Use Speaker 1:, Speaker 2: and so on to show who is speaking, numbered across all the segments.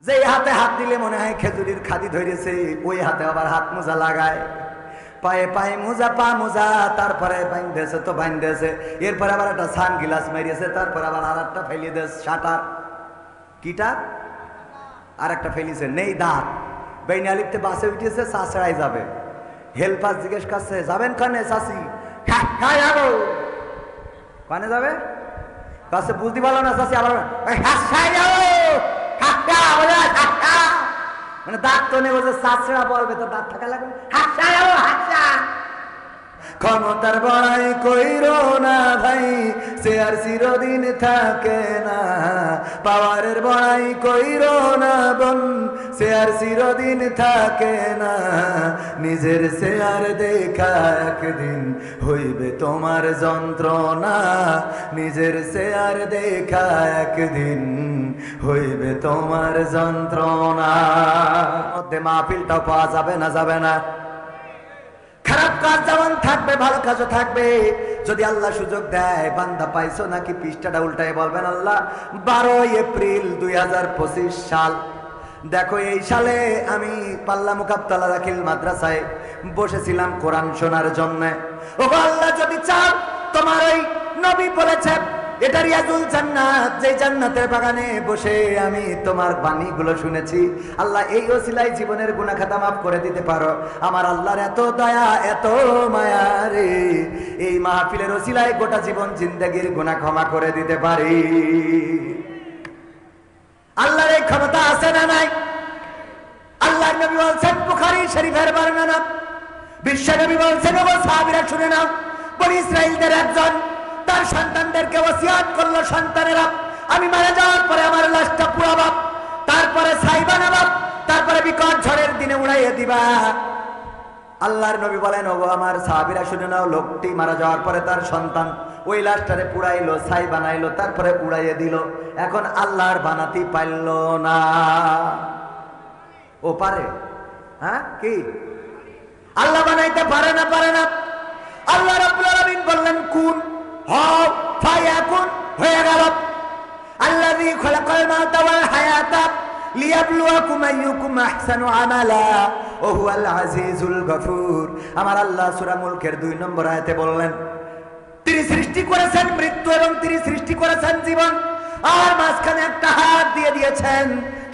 Speaker 1: যে হাতে হাত দিলে মনে হয় খেজুরির খাদি ধরেছে, ওই হাতে আবার হাত মোজা লাগায়, পায়ে পায়ে মোজা, পা মোজা, তারপরে বাইন্ধেছে তো বাইন্ধেছে, এরপরে আবার একটা সান গিলাস মেরিয়েছে, তারপরে আবার আর একটা ফেলি দেশ শাটার, কিটা আর একটা ফেলিছে, নেই দাঁত। বেইনে আলিপতে বাসে উঠেছে, চাষড়াই যাবে, হেল্পার জিজ্ঞেস করছে যাবেন কানে চাষি, যাবো কানে যাবে, কাছে বুঝতে পারলো না চাষি, আবার মানে দাঁত তো নেই, বলছে চাষড়া বলবে তো দাঁত থাকা লাগবে, ক্ষমতার বড়াই কইরো না ভাই, সে আর চিরদিন থাকে না, পাওয়ারের বড়াই কইরো না বোন, সে আর চিরদিন থাকে না, নিজের শেয়ার দেখা একদিন হইবে তোমার যন্ত্রণা, নিজের শেয়ার দেখা একদিন হইবে তোমার যন্ত্রণা। মধ্যে মাহফিলটাও পাওয়া যাবে না, যাবে না, খারাপ কাজ যেমন থাকবে ভালো কাজও থাকবে। যদি আল্লাহ সুযোগ দেয়, বান্দা পাইছো নাকি পৃষ্ঠাটা উল্টায় বলবেন আল্লাহ 12 এপ্রিল 2025 সাল। দেখো এই সালে আমি পাল্লা মুকাবতালা দাখিল মাদ্রাসায় বসেছিলাম কোরআন শোনার জন্য। ও আল্লাহ যদি চাও, তোমার ওই নবী বলেছেন এটা রিয়াজুল জান্নাত, যে জান্নাতের বাগানে বসে আমি তোমার বাণীগুলো শুনেছি। আল্লাহ এই ওসিলায় জীবনের গুনাহ খাতা মাফ করে দিতে পারো। আমার আল্লাহর এত দয়া, এত মায়া রে, এই মাহফিলের ওসিলায় গোটা জীবন জিন্দেগির গুনাহ ক্ষমা করে দিতে পারি। আল্লাহর এই ক্ষমতা আছে না নাই? আল্লাহর নবী বলছেন, বুখারী শরীফের বর্ণনা, বিশ্ব নবী বলছেন, ও সাহাবীরা শুনে নাও, বনি ইসরাইলদের একজন তার সন্তানদেরকে ওসিয়াত করলো, সন্তানেরা আমি মারা যাওয়ার পরে আমার লাশটা পুড়াবা, তারপরে ছাই বানাবা, তারপরে বিকট ঝড়ের দিনে উড়াইয়ে দিবা। আল্লাহর নবী বলেন, ওগো আমার সাহাবীরা শুনে নাও, লোকটি মারা যাওয়ার পরে তার সন্তান ওই লাশটারে পুড়াইলো, ছাই বানাইলো, তারপরে উড়াইয়ে দিল। এখন আল্লাহর বানাতে পারল না। ও পারে? হ্যাঁ, কি আল্লাহ বানাইতে পারে না? পারে না। আল্লাহ রাব্বুল আলামিন বললেন কুন, হও, ফায়াকুন, হয়ে গেল। আল্লাযী খালাকাল মাউতা ওয়াল হায়াতা লিয়াবলুয়াকুম আইয়ুকুম আহসানু আমালা ওয়া হুয়াল আজিজুল গফুর। আমার আল্লাহ সূরা মুলকের 2 নম্বর আয়াতে বললেন, তিনি সৃষ্টি করেছেন মৃত্যু এবং তিনি সৃষ্টি করেছেন জীবন, আর মাঝখানে একটা হাত দিয়ে দিয়েছেন,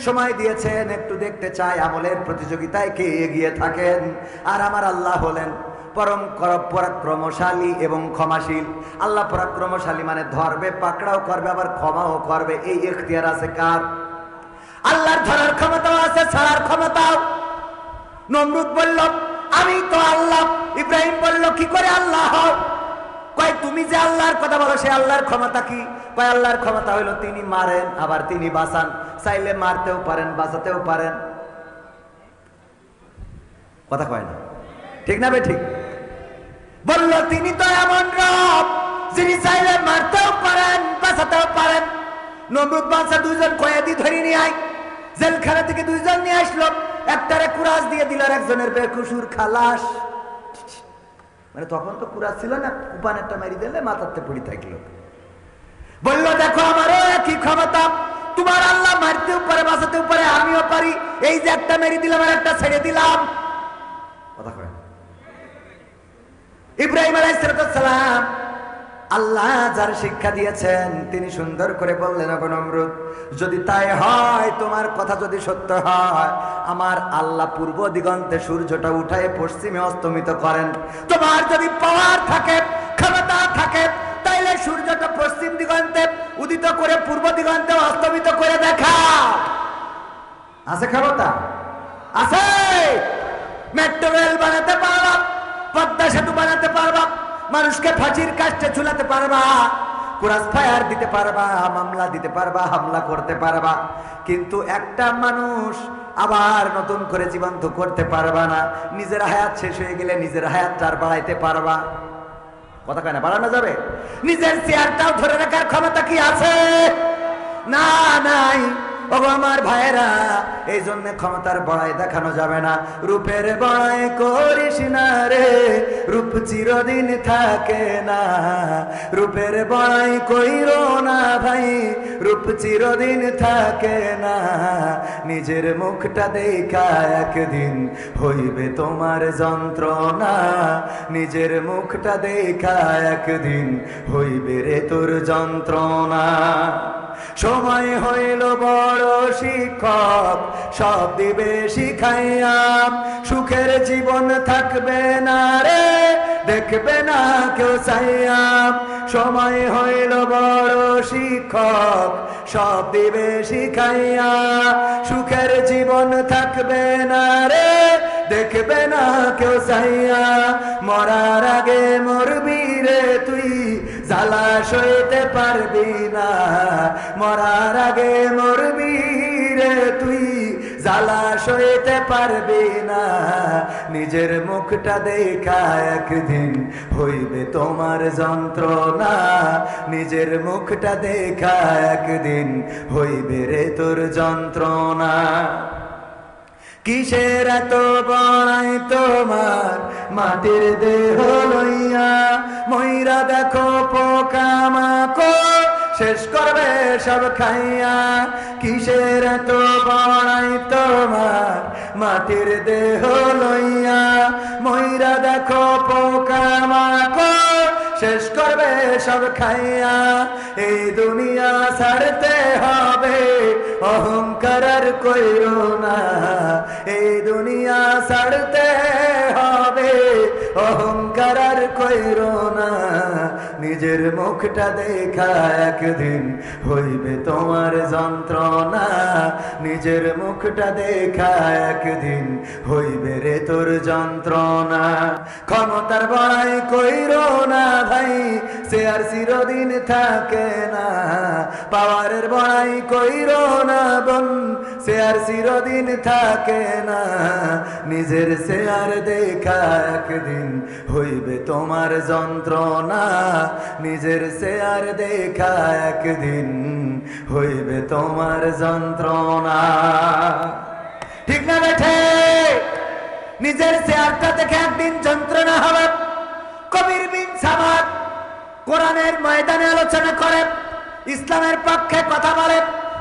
Speaker 1: সময় দিয়েছেন, একটু দেখতে চাই আমলের প্রতিযোগিতায় কে এগিয়ে থাকেন। আর আমার আল্লাহ হলেন পরম পরাক্রমশালী এবং ক্ষমাশীল। আল্লাহ পরাক্রমশালী মানে ধরবে, পাকড়াও করবে, আবার ক্ষমাও করবে। এই ইখতিয়ার আছে কার? আল্লাহর ধরার ক্ষমতাও আছে, ছাড়ার ক্ষমতাও। নমরুদ বলল আমি তো আল্লাহ। ইব্রাহিম বলল কি করে আল্লাহ হও? কয় তুমি যে আল্লাহর কথা বলো, সে আল্লাহর ক্ষমতা কি? কয় আল্লাহর ক্ষমতা হলো তিনি মারেন, আবার তিনি বাঁচান, চাইলে মারতেও পারেন, বাঁচাতেও পারেন। কথা কয় না, ঠিক না বে ঠিক? বলল তিনি তো এমন রব যিনি চাইলে মারতেও পারেন, বাঁচাতেও পারেন। নমরুদ বাদশা 2 জন কয়েদি ধরে নিয়ে আয়, জেলখানা থেকে 2 জন নিয়ে আসলো, একটারে কুরাস দিয়ে দিল, আর একজনের বেকসুর খালাস। মানে তখন তো কুরাস ছিল না, কুপান একটা মারি দিলে মাথাতে পড়ে থাকলো। বলল দেখো আমারও একই ক্ষমতা, তোমার আল্লাহ মারতেও পারে, বাঁচাতেও পারে, আমিও পারি। এই যে একটা মেরে দিলাম আর একটা ছেড়ে দিলাম। কথা কয়। ইব্রাহিম আলাইহিস সালাম আল্লাহ যার শিক্ষা দিয়েছেন, তিনি সুন্দর করে বললেন, ওগো নমরুদ, যদি তাই হয়, তোমার কথা যদি সত্য হয়, আমার আল্লাহ পূর্ব দিগন্তে সূর্যটা উঠায় পশ্চিমে অস্তমিত করেন। তোমার যদি পাওয়ার থাকে, ক্ষমতা থাকে, তাইলে সূর্যটা পশ্চিম দিগন্তে উদিত করে পূর্ব দিগন্তে অস্তমিত করে দেখাও। আছে ক্ষমতা? আছে। মেট্রো রেল বানাতে পারবা, পদ্মা সেতু বানাতে পারবা, মানুষকে ফাঁসির কাস্টে ঝুলাতে পারবা, ক্রস ফায়ার দিতে পারবা, মামলা দিতে পারবা, হামলা করতে পারবা, কিন্তু একটা মানুষ আবার নতুন করে জীবন্ত করতে পারবা না। নিজের হায়াত শেষ হয়ে গেলে নিজের হায়াতটা আর বাড়াইতে পারবা? কথা কয় না, বাড়ানো যাবে? নিজের চেয়ারটাও ধরে রাখার ক্ষমতা কি আছে? না, নাই। ওগো আমার ভাইরা, এই জন্য ক্ষমতার বড়াই দেখানো যাবে না, রূপের বড়াই করিস না রে, রূপ চিরদিন থাকে না। রূপের বড়াই কইরো না ভাই, রূপ চিরদিন থাকে না। নিজের মুখটা দেখা একদিন হইবে তোমার যন্ত্রণা, নিজের মুখটা দেখা একদিন হইবে রে তোর যন্ত্রণা। সময় হইল বড় শিক্ষক, সব দিবে শিখাইয়া, সুখের জীবন থাকবে না রে, দেখবে না কেউ চাইয়া। সময় হইল বড় শিক্ষক, সব দিবে শিখাইয়া, সুখের জীবন থাকবে না রে, দেখবে না কেউ চাইয়া। মরার আগে মরবি রে তুই, জ্বালা সইতে পারবি না। মরার আগে মরবি রে তুই, জ্বালা সইতে পারবি না। নিজের মুখটা দেখা একদিন হইবে তোমার যন্ত্রণা, নিজের মুখটা দেখা একদিন হইবে রে তোর যন্ত্রণা। কিসের এত বড়াই তোমার মাটির দেহ লইয়া, ময়রা দেখো পোকামাকড় শেষ করবে সব খাইয়া। কিসের এত বড়াই তোমার মাটির দেহ লইয়া, ময়রা দেখো পোকামাকড় শেষ করবে সব খাইয়া। এই দুনিয়া ছাড়তে হবে, অহংকার আর কইরো না। এই দুনিয়া ছাড়তে হবে, অহংকার আর কইরো না। নিজের মুখটা দেখা একদিন হইবে তোমার যন্ত্রণা, নিজের মুখটা দেখা একদিন হইবে রে তোর যন্ত্রণা। ক্ষমতার বড়াই কইরো না ভাই, সে আর চিরদিন থাকে না। পাওয়ারের বড়াই কইরো না বোন, সে আর চিরদিন থাকে না। নিজের শেয়ার দেখা একদিন হইবে তোমার যন্ত্রণা, নিজের শেয়ার দেখা একদিন হইবে তোমার যন্ত্রণা। ঠিক না বেঠে? নিজের শেয়ারটা দেখে একদিন যন্ত্রণা হবে। কবির বিন সামাদ কোরআনের ময়দানে আলোচনা করে, ইসলামের পক্ষে কথা বলে।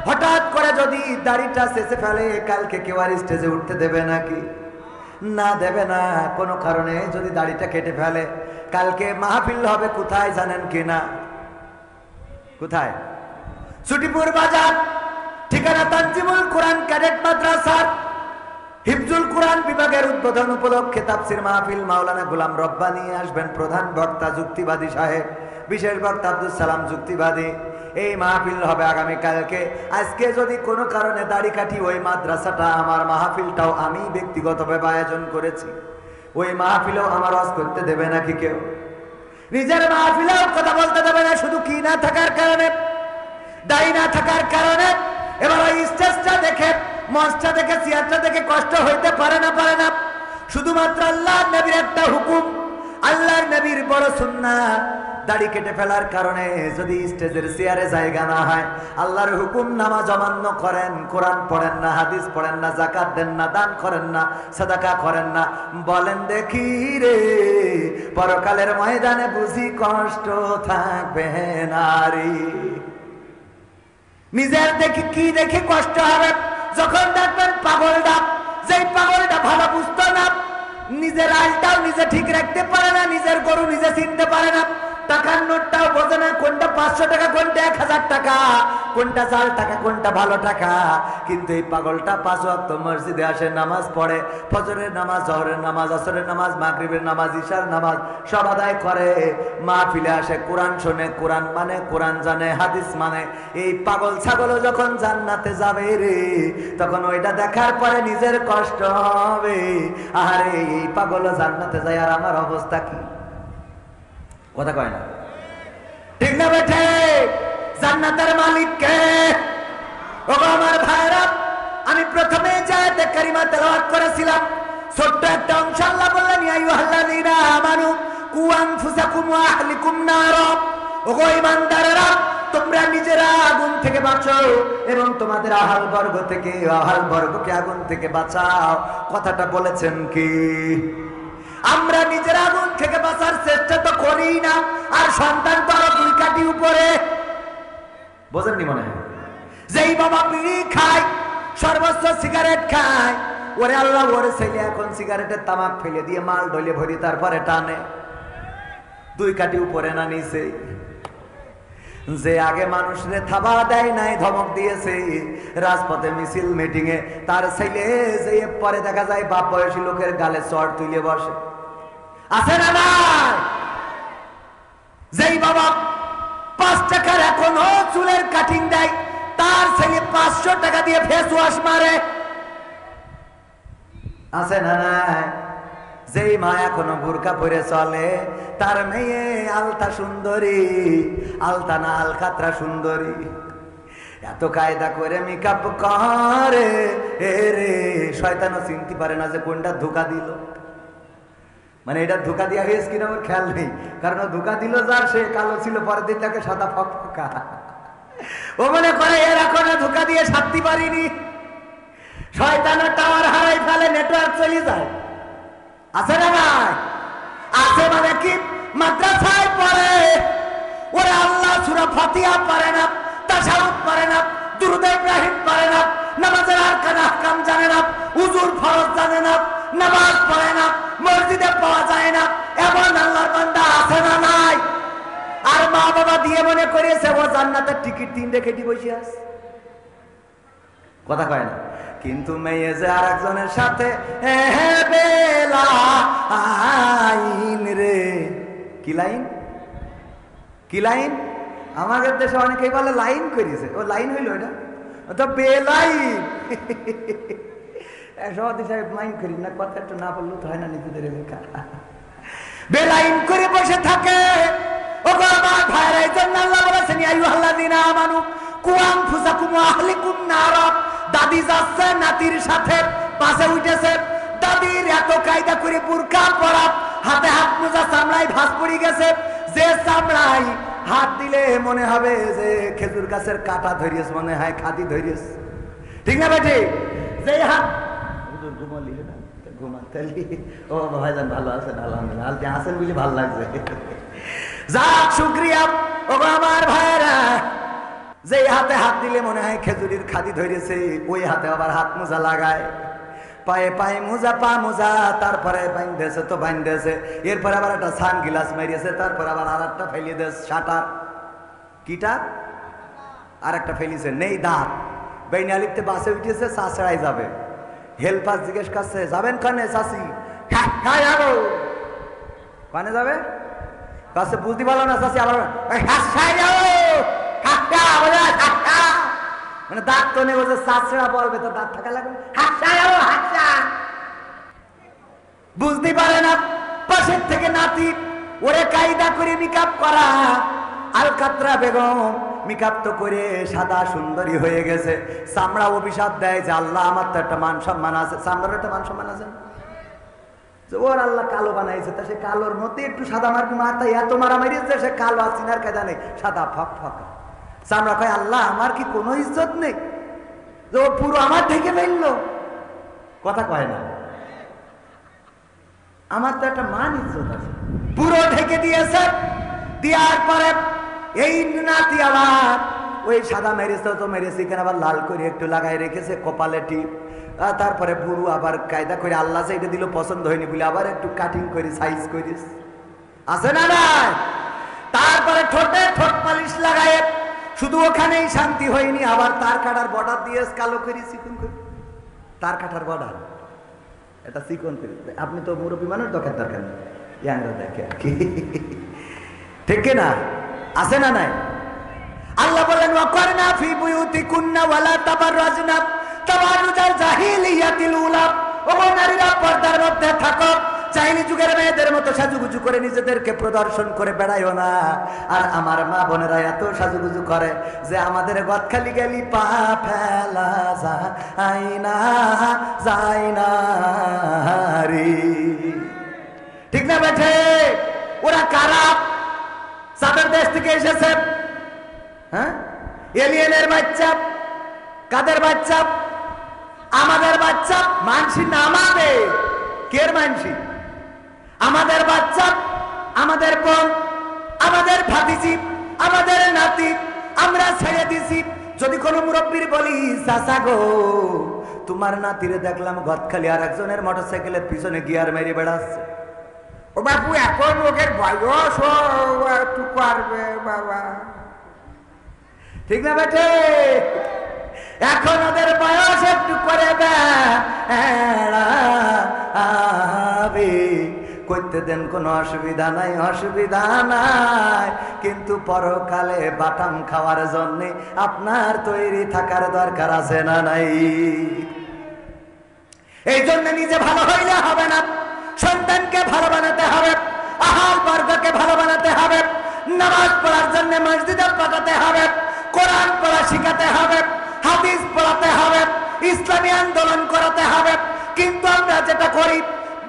Speaker 1: হঠাৎ করে যদি দাড়িটা শেষে ফেলে, কালকে কেউ আর স্টেজে উঠতে দেবে নাকি? না, দেবে না। কোনো কারণে যদি দাড়িটা কেটে ফেলে, কালকে মাহফিল হবে কোথায় জানেন কিনা? কোথায়? ছুটিপুর বাজার, ঠিকানা তানজিমুল কোরআন ক্যাডেট মাদ্রাসার হিফজুল কোরআন বিভাগের উদ্বোধন উপলক্ষে তাফসির মাহফিল। মাওলানা গোলাম রব্বানী আসবেন প্রধান বক্তা, যুক্তিবাদী সাহেব, বিশেষ বক্তা আব্দুল সালাম যুক্তিবাদী। এই মাহফিল হবে আগামীকালকে। আজকে যদি কোনো কারণে দাড়ি কাটি, ওই মাদ্রাসাটা আমার, মাহফিলটাও আমি ব্যক্তিগতভাবে আয়োজন করেছি, ওই মাহফিলেও আমার ওয়াজ করতে দেবে নাকি কেউ? নিজের মাহফিলেও কথা বলতে দেবে না, শুধু কি না থাকার কারণে, দাড়ি না থাকার কারণে। এবার ওই স্টেজটা দেখে, মঞ্চটা দেখে, চেয়ারটা দেখে কষ্ট হইতে পারে না, পারে না। শুধুমাত্র আল্লাহর নবীর একটা হুকুম, আল্লাহর নবীর বড় সুন্নাত, দাড়ি কেটে ফেলার কারণে যদি স্টেজের চেয়ারে জায়গা না হয়, আল্লাহর হুকুম নামাজ অমান্য করেন, কোরআন পড়েন না, হাদিস পড়েন না, যাকাত দেন না, দান করেন না, সাদাকা করেন না, বলেন দেখি রে পরকালের ময়দানে বুঝি কষ্ট থাকবে নারী? নিজের দেখি কি দেখে কষ্ট হবে? যখন দেখবেন পাগলটা, যেই পাগলটা ভালো বুঝতো না, নিজের আলটাও নিজে ঠিক রাখতে পারে না, নিজের গরু নিজে চিনতে পারে না, টাকার নোটটাও বোঝে না, কোনটা 500 টাকা, কোনটা 1000 টাকা, কোনটা জাল টাকা, কোনটা ভালো টাকা। কিন্তু এই পাগলটা 5 ওয়াক্ত মসজিদে আসে, নামাজ পড়ে, ফজরের নামাজ, জোহরের নামাজ, আসরের নামাজ, মাগরিবের নামাজ, ইশার নামাজ সব আদায় করে, মাহফিলে আসে, কোরআন শোনে, কোরআন মানে, কোরআন জানে, হাদিস মানে। এই পাগল ছাগলও যখন জান্নাতে যাবে রে, তখন ওইটা দেখার পরে নিজের কষ্ট হবে, আরে এই পাগলও জান্নাতে যায়, আর আমার অবস্থা কি? কথা কয় না, ঠিক না বেঠে? জান্নাতের মালিক কে? ও আমার ভাইরা, আমি প্রথমে জায়েতে কারিমা তেলাওয়াত করেছিলাম, ছোট্ট একটা অংশ আল্লাহ বললেন, ইয়া আইয়ুহাল্লাযীনা আমানু কু আনফুসাকুম ওয়া আহলিকুম নারা। ওগো ঈমানদারেরা, তোমরা নিজেরা আগুন থেকে বাঁচো এবং তোমাদের আহাল বর্গ থেকে আহাল বর্গকে আগুন থেকে বাঁচাও। কথাটা বলেছেন কি? আমরা নিজেরা আগুন থেকে বাঁচার চেষ্টা তো করি না, আর সন্তান তো আরো 2 কাঠি উপরে। বোঝেননি মনে হয়? যেই বাবা বিড়ি খায়, সর্বোচ্চ সিগারেট খায়, ওরে আল্লাহ ওর ছেলে এখন সিগারেটের তামাক ফেলে দিয়ে মাল ঢলে ভরি তারপরে টানে। 2 কাঠি উপরে না নিচে? যে আগে মানুষরে থাবা দেয় নাই, ধমক দিয়েছে রাজপথে মিছিল মিটিং এ, তার ছেলে যে পরে দেখা যায় বাপ বয়সী লোকের গালে চড় তুলে বসে। আছে না নাই? যেই বাবা 5 টাকার এখনো চুলের কাটিং দেয়, তার ছেলে 500 টাকা দিয়ে ফেস ওয়াশ মারে। আছে না নাই? যেই মা এখনো বুরকা পরে চলে, তার মেয়ে আলতা সুন্দরী, আলতা না আলকাতরা সুন্দরী, এত কায়দা করে মেকআপ করে রে, শয়তানও চিনতে পারে না যে কোনটা ধোকা দিল। মানে এটা ধোকা দিয়া হয়েছে কিনা আমার খেয়াল নেই, কারণ ধোকা দিল যার সে কালো ছিল, পরের দিন তাকে সাদা ফকফকা। ও মনে করে এর এখন ধোকা দিয়ে সারতে পারিনি, শয়তানের টাওয়ার হারাই ফেলে, নেটওয়ার্ক চলে যায়। আছে না ভাই? আছে মানে কি? মাদ্রাসায় পড়ে, ওরা আল্লাহ সূরা ফাতিহা পারে না, তাশাহুদ পারে না, দুরূদ ইব্রাহিম পারে না, নামাজের আরকান আহকাম জানে না, উযুর ফরজ জানে না, নামাজ পড়ে না, মসজিদে পাওয়া যায় না, এমন আল্লাহর বান্দা আছে না নাই? আর মা বাবা দিয়ে মনে করেছে ও জান্নাতের টিকিট 3 কেটে বসে আছে। কথা কয় না? কিন্তু মেয়ে যে আরেকজনের সাথে বেলাইন রে। কি লাইন? কি লাইন? আমাদের দেশে অনেকেই বলে লাইন করেছে। ও লাইন হইল, এটা তো বেলাইন। সভাপতি সাহেব মাইন করি না, কথা একটু না বললো তো হয় না, নিজেদের লেখা। বেলাইন করে বসে থাকে। ও আমার ভাইরা, এই জন্য আল্লাহ বলেছেন আইয়ুহাল্লাযীনা আমানু কু আনফুসাকুম ওয়া আহলিকুম নারা। দাদি যাচ্ছে নাতির সাথে, পাশে উঠেছে, দাদির এত কায়দা করে বুরকা পরা, হাতে হাত মোজা, চামড়ায় ভাঁজ পড়ে গেছে, যে চামড়ায় হাত দিলে মনে হবে যে খেজুর গাছের কাঁটা ধরিয়েছ, মনে হয় খাদি ধরিয়েছ। ঠিক না বেটি? যে হাত ঘুমালি না, ঘুমাতেলি। ও ভাইজান ভালো আছেন? আলহামদুলিল্লাহ। আপনি আছেন বলে ভালো লাগছে। যাক শুকরিয়া। ও আমার ভাইরা, যে হাতে হাত দিলে মনে হয় খেজুরির খাদি ধরেছে, ওই হাতে আবার হাত মোজা লাগায়, পায়ে পায়ে মোজা, পা মোজা, তারপরে বাইন্ধেছে তো বাইন্ধেছে, এরপরে আবার একটা সান গিলাস মেরিয়েছে, তারপর আবার আর একটা ফেলিয়ে দিয়েছে শাটার। কিটা? আর একটা ফেলিছে, নেই দাঁত। বেইনালিতে বাসে উঠেছে, চাষড়াই যাবে। হেল্পার জিজ্ঞেস করছে, যাবেন কানে চাষি? কানে যাবে? কাছে বুঝতে পারলো না চাষি, আবার মানে দাঁত তো নেই, বলছে চাষড়া বলবে তো দাঁত থাকা লাগবে, বুঝতে পারে না। পাশের থেকে নাতি, ওরে কায়দা করে মেকআপ করা। আলকাতরা বেগম মেকআপ তো করে সাদা সুন্দরী হয়ে গেছে, চামড়া অভিশাপ দেয় যে আল্লাহ আমার তো একটা মান সম্মান আছে। চামড়ার একটা মান সম্মান আছে, ওর আল্লাহ কালো বানাইছে, তা সে কালোর মধ্যে একটু সাদা মারবি, মাথায় এত মারা মারিয়েছে সে কালো আর চিনার কায়দা নেই, সাদা ফক ফকা। চামড়া কয় আল্লাহ আমার কি কোনো ইজ্জত নেই যে ও পুরো আমার ঢেকে ফেললো? কথা কয় না, আমার তো একটা মান ইজ্জত আছে। পুরো ঢেকে দিয়েছে, দেওয়ার পরে এই নাতি আবার ওই সাদা মেরেছে তো মেরেছে, এখানে আবার লাল করে একটু লাগাই রেখেছে কপালে টিপ। তারপরে বুড়ো আবার কায়দা করে আল্লাহ যে এটা দিল পছন্দ হয়নি বলে আবার একটু কাটিং করে সাইজ করিস, আছে না না? তারপরে ঠোঁটে ঠোঁট পালিশ লাগায়, শুধু ওখানেই শান্তি হয়নি, আবার তার কাটার বর্ডার দিয়ে কালো করে চিকন করে, তার কাটার বর্ডার এটা চিকন করে। আপনি তো মুরব্বী মানুষ, দরকার দরকার নেই, ইয়াংরা দেখে আর কি, ঠিক না? আছে না নাই? আল্লাহ বলেন ওয়াকরনা ফি বুয়ুতিকুন্না ওয়ালা তাবাররাজনা তাবাররুজাল জাহিলিয়াতিল উলা। ও নারীরা পর্দার মধ্যে থাকো, চাইনি যুগের মেয়েদের মতো সাজুগুজু করে নিজেদেরকে প্রদর্শন করে বেড়াইও না। আর আমার মা বোনেরা এত সাজুগুজু করে যে আমাদের গদখালি গেলি পা ফেলা যায় না রে, ঠিক না বেঠে? ওরা কারা? চাঁদের দেশ থেকে এসেছে, হ্যাঁ, এলিয়েনের বাচ্চা। কাদের বাচ্চা? আমাদের বাচ্চা। মানসি না আমাদের, কের মানসি? আমাদের বাচ্চা, আমাদের বোন, আমাদের ভাতিজি, আমাদের নাতি আমরা ছেড়ে দিছি। যদি কোনো মুরব্বীর বলি, চাচা গো তোমার নাতিরে দেখলাম গদখালি আর একজনের মোটরসাইকেলের পিছনে গিয়ার মেরে বেড়াচ্ছে,
Speaker 2: ও বাপু এখন ওদের বয়স একটু পারবে বাবা,
Speaker 1: ঠিক না বেটে? এখন ওদের বয়স একটু করে বেড়াবে, করতে দেন, কোনো অসুবিধা নাই, অসুবিধা নাই। কিন্তু পরকালে বাটাম খাওয়ার জন্য আপনার তৈরি থাকার দরকার আছে না নাই? এই জন্য নিজে ভালো হইলে হবে না, সন্তানকে ভালো বানাতে হবে, আহাল বর্গকে ভালো বানাতে হবে, নামাজ পড়ার জন্য মসজিদে পাঠাতে হবে, কোরআন পড়া শিখাতে হবে, হাদিস পড়াতে হবে, ইসলামী আন্দোলন করাতে হবে। কিন্তু আমরা যেটা করি,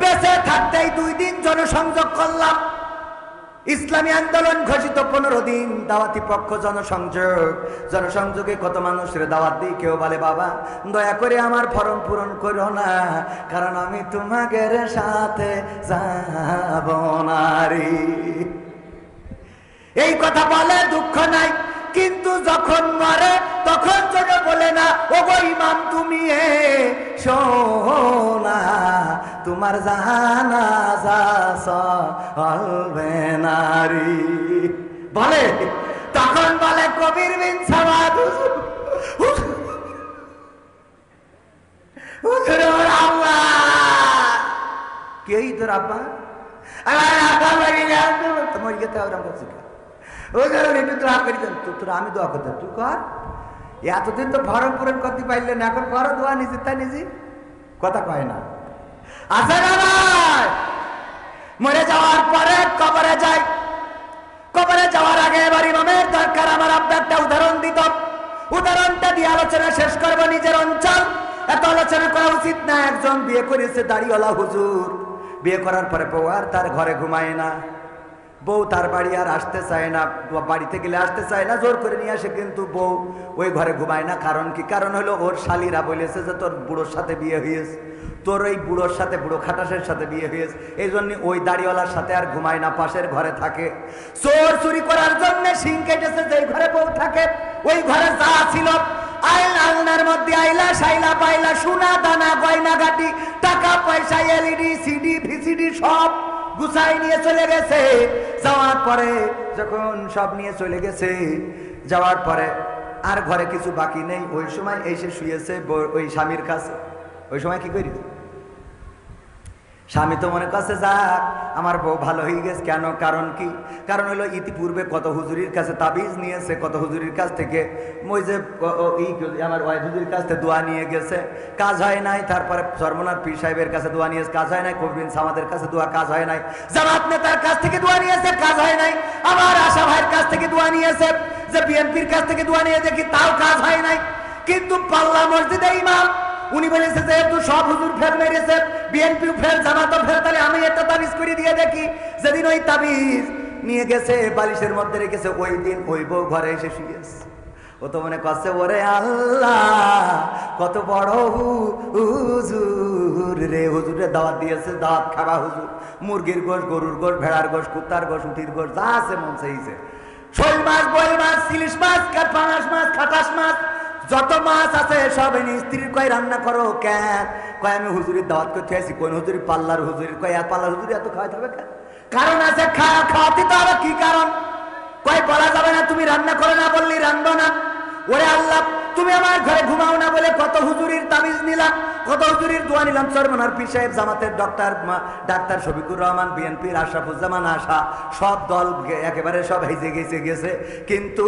Speaker 1: বেঁচে থাকতেই 2 দিন জনসংযোগ করলাম, ইসলামী আন্দোলন ঘোষিত 15 দিন, দাওয়াতি পক্ষ জনসংযোগ, জনসংযোগে কত মানুষের দাওয়াত দিই, কেউ বলে বাবা দয়া করে আমার ফরম পূরণ করো না, কারণ আমি তোমাদের সাথে যাব না রে। এই কথা বলে দুঃখ নাই, কিন্তু যখন মরে তখন যেন বলে না, ওগো ইমাম তুমি শোনা, তোমার জানাজা চলবে না রে। বলে তখন বলে কবির বিন সাওয়াদ, হুজুর ওর আব্বা। কেই তোর আব্বা? আমার আব্বা মরে গেছে। তোমার গেতে ওরকম করছি, একটু দোয়া করি। তোরা আমি দোয়া করতাম, তুই কর। এতদিন তো ফরম পূরণ করতে পারলেন, এখন করো দোয়া নিজে, তা নিজে কথা কয় না। আছে না ভাই? মরে যাওয়ার পরে কবরে যাই, কবরে যাওয়ার আগে এবার ইমামের দরকার। আমার আব্বা একটা উদাহরণ দিত, উদাহরণটা দিয়ে আলোচনা শেষ করবো। নিজের অঞ্চল এত আলোচনা করা উচিত না। একজন বিয়ে করেছে দাড়িওয়ালা হুজুর, বিয়ে করার পরে বউ আর তার ঘরে ঘুমায় না, বউ তার বাড়ি আর আসতে চায় না, বাড়িতে গেলে আসতে চায় না, জোর করে নিয়ে আসে, কিন্তু বউ ওই ঘরে ঘুমায় না। কারণ কি? কারণ হলো ওর শালীরা বলেছে যে তোর বুড়োর সাথে বিয়ে হয়েছে, তোর ওই বুড়োর সাথে, বুড়ো খাটাসের সাথে বিয়ে হয়েছে, এই জন্য ওই দাড়িওয়ালার সাথে আর ঘুমায় না, পাশের ঘরে থাকে। চোর চুরি করার জন্য শিং কেটেছে, যেই ঘরে বউ থাকে ওই ঘরে যা ছিল আলনার মধ্যে আইলা সাইলা পাইলা, সোনা দানা গয়না গাটি, টাকা পয়সা, এলইডি সিডি ভিসিডি সব গুছাই নিয়ে চলে গেছে। যাওয়ার পরে যখন সব নিয়ে চলে গেছে, যাওয়ার পরে আর ঘরে কিছু বাকি নেই, ওই সময় এসে শুয়েছে ওই স্বামীর কাছে। ওই সময় কি করি? স্বামী তো মনে করছে যাক আমার বউ ভালো হয়ে গেছে। কেন? কারণ কি? কারণ হলো ইতিপূর্বে কত হুজুরির কাছে তাবিজ নিয়েছে, কত হুজুরির কাছ থেকে ওই যে আমার ওয়াইফ হুজুরির কাছ থেকে দোয়া নিয়ে গেছে, কাজ হয় নাই। তারপরে চরমনার পীর সাহেবের কাছে দোয়া নিয়েছে, কাজ হয় নাই। কবির সামাদের কাছে দোয়া, কাজ হয় নাই। জামাত নেতার কাছ থেকে দোয়া নিয়েছে, কাজ হয় নাই। আমার আশা ভাইয়ের কাছ থেকে দোয়া নিয়েছে, যে বিএনপির কাছ থেকে দোয়া নিয়ে দেখি, তাও কাজ হয় নাই। কিন্তু পাল্লা মসজিদে ইমাম উনি বলেছে যেহেতু সব হুজুর ফেল মেরেছে, বিএনপি ফেল, জামাতও ফেল, তাহলে আমি একটা তাবিজ করে দিয়ে দেখি। যেদিন ওই তাবিজ নিয়ে গেছে, বালিশের মধ্যে রেখেছে, ওই দিন ওই বউ ঘরে এসে শুয়েছে। ও তো মনে করছে ওরে আল্লাহ কত বড় হুজুর রে, হুজুরে দাওয়াত দিয়েছে, দাওয়াত খাবা হুজুর। মুরগির গোশ, গরুর গোশ, ভেড়ার গোশ, কুত্তার গোশ, উটির গোশ, যা আছে মন চাইছে, শোল মাছ, বই মাছ, ইলিশ মাছ, পাঙাশ মাছ, খাটাস মাছ, যত মাছ আছে সব এনে স্ত্রীর কয় রান্না করো। কেন? কয় আমি হুজুরির দাওয়াত করতে আসি। কোন হুজুরি? পাল্লার হুজুরি। কয় আর পাল্লার হুজুরি এত খাওয়াতে হবে কেন? কারণ আছে, খাওয়াতে তো হবে। কি কারণ? কয় বলা যাবে না, তুমি রান্না করো না বললি রান্না না। ওরে আল্লাহ, তুমি আমার ঘরে ঘুমাও না বলে কত হুজুরির তাবিজ নিলাম, কত হুজুরির দোয়া নিলাম। চরমনার পীর সাহেব, জামাতের ডাক্তার শফিকুর রহমান, বিএনপির আশরাফুজ্জামান আশা, সব দল একেবারে সব হেজে গেছে। কিন্তু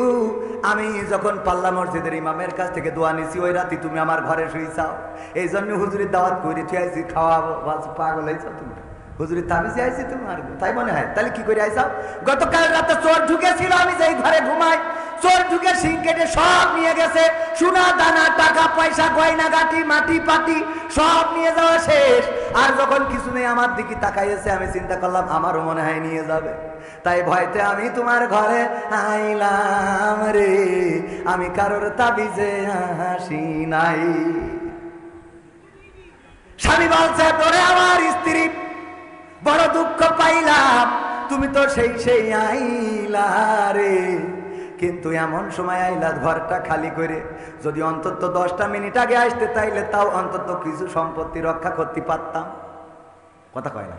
Speaker 1: আমি যখন পাল্লা মসজিদের ইমামের কাছ থেকে দোয়া নিছি, ওই রাতে তুমি আমার ঘরে শুয়েছাও। এই জন্য হুজুরির দাওয়াত করে থুয়েছি, খাওয়াবো। পাগল হয়েছ তুমি? হুজুরের তাবিজে আইছি তোমার, তাই মনে হয়? তাহলে কি করে আইসাও? গতকাল রাতে চোর ঢুকেছিল, আমি যেই ঘরে ঘুমাই, চোর ঢুকে সিং কেটে সব নিয়ে গেছে, সোনা দানা টাকা পয়সা গয়না গাটি মাটি পাটি সব নিয়ে যাওয়া শেষ। আর যখন কিছু নেই আমার দিকে তাকাইছে, আমি চিন্তা করলাম আমারও মনে হয় নিয়ে যাবে, তাই ভয়তে আমি তোমার ঘরে আইলাম রে, আমি কারোর তাবিজে হাসি নাই। স্বামী বলছে তোরে আমার স্ত্রী বড় দুঃখ পাইলাম, তুমি তো সেই আইলা রে, কিন্তু এমন সময় আইলা ঘরটা খালি করে, যদি অন্তত 10টা মিনিট আগে আসতে তাইলে তাও অন্তত কিছু সম্পত্তি রক্ষা করতে পারতাম। কথা কয় না?